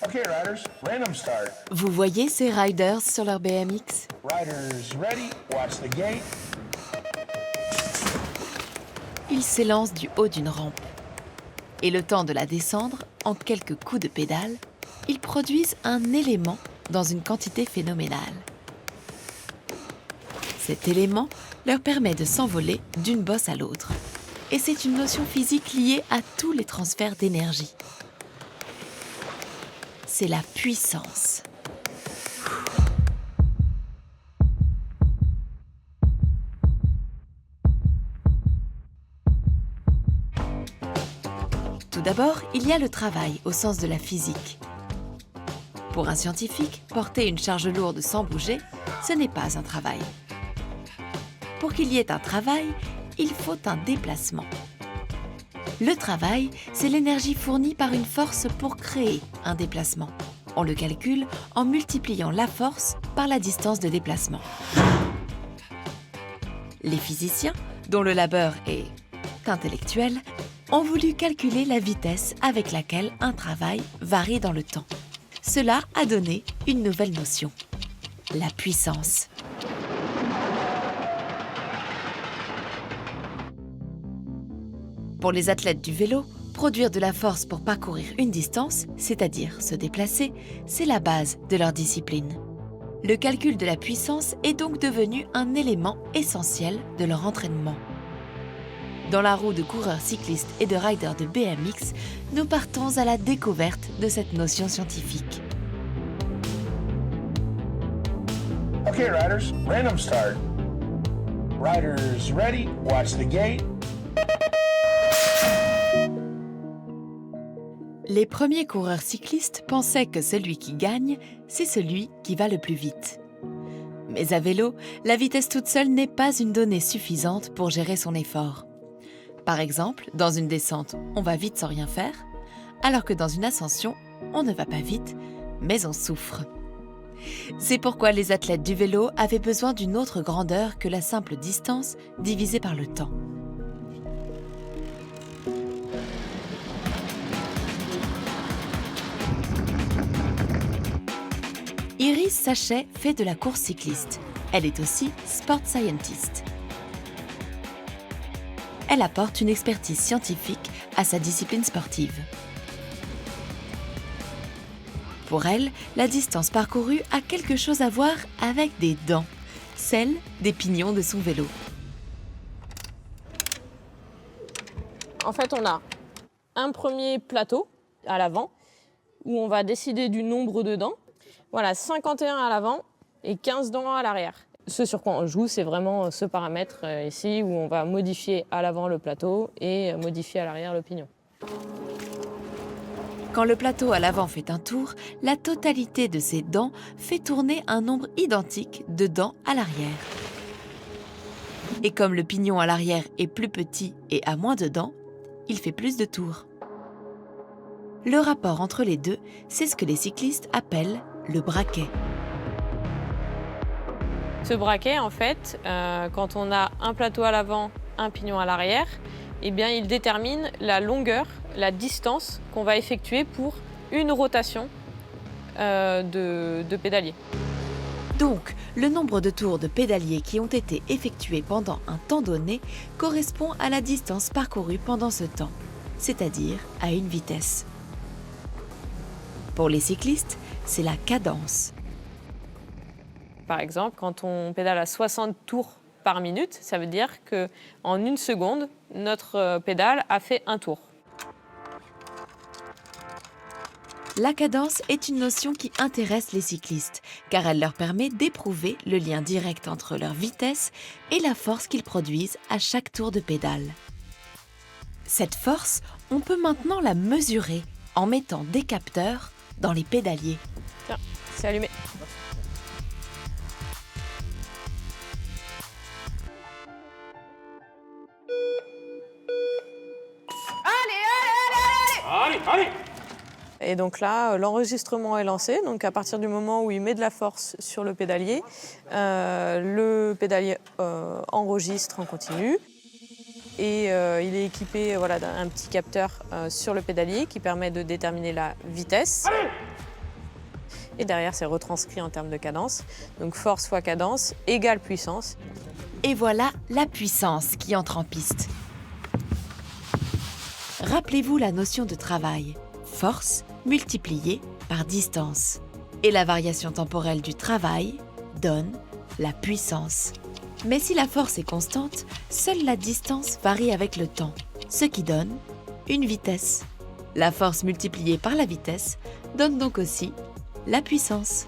Okay, riders, random start. Vous voyez ces riders sur leur BMX? Riders ready, watch the gate. Ils s'élancent du haut d'une rampe. Et le temps de la descendre, en quelques coups de pédale, ils produisent un élément dans une quantité phénoménale. Cet élément leur permet de s'envoler d'une bosse à l'autre. Et c'est une notion physique liée à tous les transferts d'énergie. C'est la puissance. Tout d'abord, il y a le travail au sens de la physique. Pour un scientifique, porter une charge lourde sans bouger, ce n'est pas un travail. Pour qu'il y ait un travail, il faut un déplacement. Le travail, c'est l'énergie fournie par une force pour créer un déplacement. On le calcule en multipliant la force par la distance de déplacement. Les physiciens, dont le labeur est intellectuel, ont voulu calculer la vitesse avec laquelle un travail varie dans le temps. Cela a donné une nouvelle notion, la puissance. Pour les athlètes du vélo, produire de la force pour parcourir une distance, c'est-à-dire se déplacer, c'est la base de leur discipline. Le calcul de la puissance est donc devenu un élément essentiel de leur entraînement. Dans la roue de coureurs cyclistes et de riders de BMX, nous partons à la découverte de cette notion scientifique. Okay, riders, random start. Riders ready, watch the gate. Les premiers coureurs cyclistes pensaient que celui qui gagne, c'est celui qui va le plus vite. Mais à vélo, la vitesse toute seule n'est pas une donnée suffisante pour gérer son effort. Par exemple, dans une descente, on va vite sans rien faire, alors que dans une ascension, on ne va pas vite, mais on souffre. C'est pourquoi les athlètes du vélo avaient besoin d'une autre grandeur que la simple distance divisée par le temps. Iris Sachet fait de la course cycliste. Elle est aussi sport scientist. Elle apporte une expertise scientifique à sa discipline sportive. Pour elle, la distance parcourue a quelque chose à voir avec des dents, celles des pignons de son vélo. En fait, on a un premier plateau à l'avant où on va décider du nombre de dents. Voilà, 51 à l'avant et 15 dents à l'arrière. Ce sur quoi on joue, c'est vraiment ce paramètre ici où on va modifier à l'avant le plateau et modifier à l'arrière le pignon. Quand le plateau à l'avant fait un tour, la totalité de ses dents fait tourner un nombre identique de dents à l'arrière. Et comme le pignon à l'arrière est plus petit et a moins de dents, il fait plus de tours. Le rapport entre les deux, c'est ce que les cyclistes appellent le braquet. Ce braquet, en fait, quand on a un plateau à l'avant, un pignon à l'arrière, eh bien, il détermine la longueur, la distance qu'on va effectuer pour une rotation de pédalier. Donc, le nombre de tours de pédalier qui ont été effectués pendant un temps donné correspond à la distance parcourue pendant ce temps, c'est-à-dire à une vitesse. Pour les cyclistes, c'est la cadence. Par exemple, quand on pédale à 60 tours par minute, ça veut dire qu'en une seconde, notre pédale a fait un tour. La cadence est une notion qui intéresse les cyclistes, car elle leur permet d'éprouver le lien direct entre leur vitesse et la force qu'ils produisent à chaque tour de pédale. Cette force, on peut maintenant la mesurer en mettant des capteurs dans les pédaliers. Tiens, c'est allumé. Allez! Et donc là, l'enregistrement est lancé. Donc à partir du moment où il met de la force sur le pédalier enregistre en continu. Et il est équipé d'un petit capteur sur le pédalier qui permet de déterminer la vitesse. Et derrière, c'est retranscrit en termes de cadence. Donc force fois cadence égale puissance. Et voilà la puissance qui entre en piste. Rappelez-vous la notion de travail. Force multipliée par distance. Et la variation temporelle du travail donne la puissance. Mais si la force est constante, seule la distance varie avec le temps, ce qui donne une vitesse. La force multipliée par la vitesse donne donc aussi la puissance.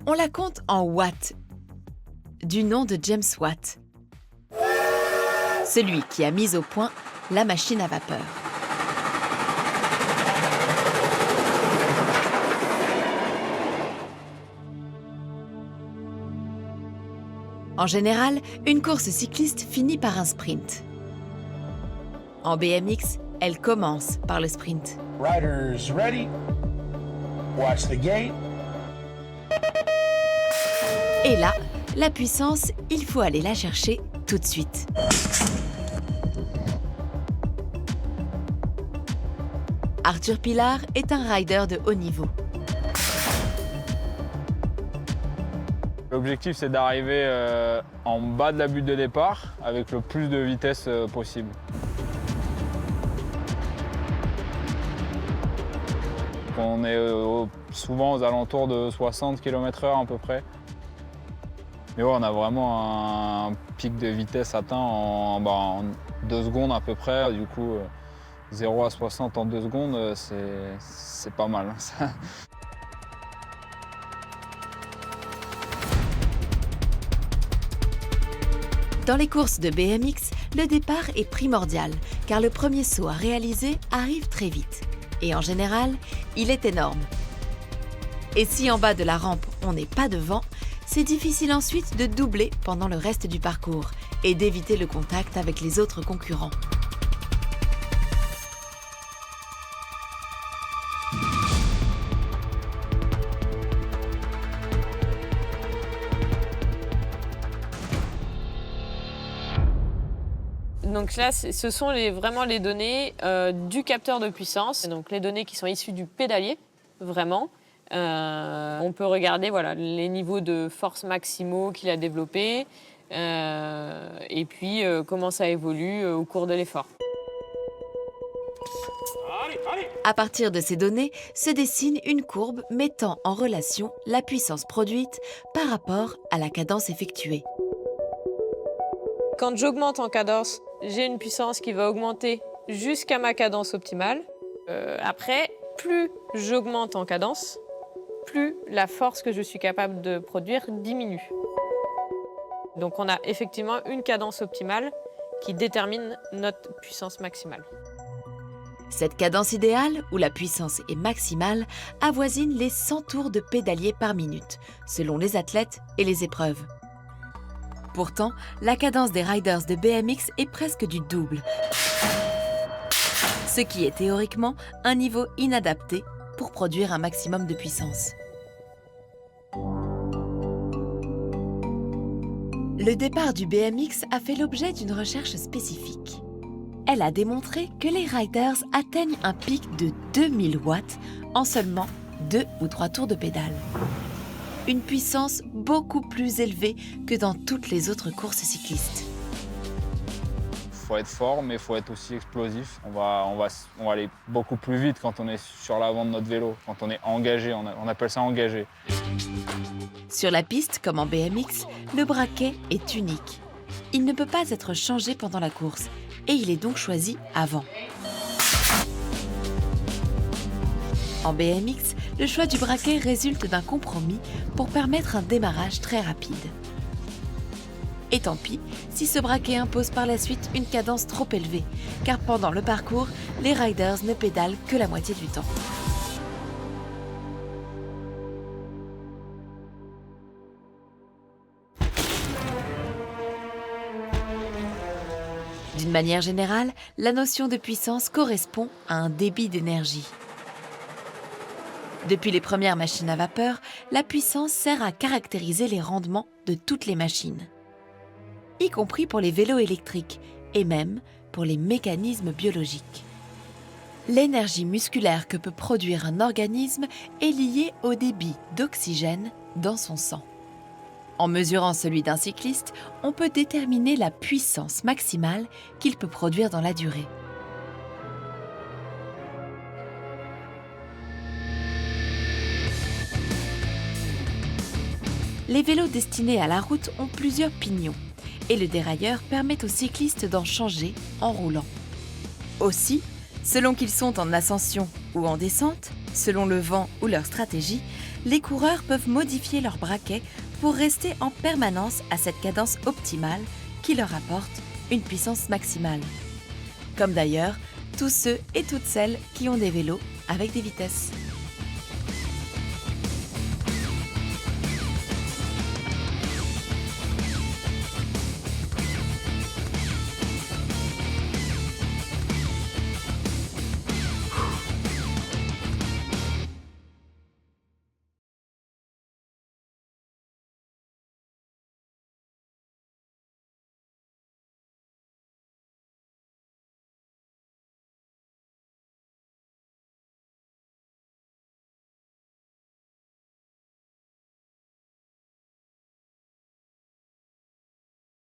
On la compte en watts, du nom de James Watt, celui qui a mis au point la machine à vapeur. En général, une course cycliste finit par un sprint. En BMX, elle commence par le sprint. Riders ready. Watch the gate. Et là, la puissance, il faut aller la chercher tout de suite. Arthur Pilar est un rider de haut niveau. L'objectif, c'est d'arriver en bas de la butte de départ avec le plus de vitesse possible. On est souvent aux alentours de 60 km/h à peu près. Mais ouais, on a vraiment un pic de vitesse atteint en 2 secondes à peu près. Du coup, 0 à 60 en 2 secondes, c'est pas mal. Ça. Dans les courses de BMX, le départ est primordial, car le premier saut à réaliser arrive très vite. Et en général, il est énorme. Et si en bas de la rampe, on n'est pas devant, c'est difficile ensuite de doubler pendant le reste du parcours et d'éviter le contact avec les autres concurrents. Donc là, ce sont vraiment les données du capteur de puissance, donc les données qui sont issues du pédalier, vraiment. On peut regarder les niveaux de force maximaux qu'il a développés et puis comment ça évolue au cours de l'effort. À partir de ces données, se dessine une courbe mettant en relation la puissance produite par rapport à la cadence effectuée. Quand j'augmente en cadence, j'ai une puissance qui va augmenter jusqu'à ma cadence optimale. Après, plus j'augmente en cadence, plus la force que je suis capable de produire diminue. Donc on a effectivement une cadence optimale qui détermine notre puissance maximale. Cette cadence idéale, où la puissance est maximale, avoisine les 100 tours de pédalier par minute, selon les athlètes et les épreuves. Pourtant, la cadence des riders de BMX est presque du double, ce qui est théoriquement un niveau inadapté pour produire un maximum de puissance. Le départ du BMX a fait l'objet d'une recherche spécifique. Elle a démontré que les riders atteignent un pic de 2000 watts en seulement 2 ou 3 tours de pédale. Une puissance beaucoup plus élevée que dans toutes les autres courses cyclistes. Il faut être fort, mais il faut être aussi explosif. On va aller beaucoup plus vite quand on est sur l'avant de notre vélo, quand on est engagé, on appelle ça engagé. Sur la piste, comme en BMX, le braquet est unique. Il ne peut pas être changé pendant la course et il est donc choisi avant. En BMX, le choix du braquet résulte d'un compromis pour permettre un démarrage très rapide. Et tant pis si ce braquet impose par la suite une cadence trop élevée, car pendant le parcours, les riders ne pédalent que la moitié du temps. D'une manière générale, la notion de puissance correspond à un débit d'énergie. Depuis les premières machines à vapeur, la puissance sert à caractériser les rendements de toutes les machines, y compris pour les vélos électriques et même pour les mécanismes biologiques. L'énergie musculaire que peut produire un organisme est liée au débit d'oxygène dans son sang. En mesurant celui d'un cycliste, on peut déterminer la puissance maximale qu'il peut produire dans la durée. Les vélos destinés à la route ont plusieurs pignons et le dérailleur permet aux cyclistes d'en changer en roulant. Aussi, selon qu'ils sont en ascension ou en descente, selon le vent ou leur stratégie, les coureurs peuvent modifier leur braquet pour rester en permanence à cette cadence optimale qui leur apporte une puissance maximale. Comme d'ailleurs tous ceux et toutes celles qui ont des vélos avec des vitesses.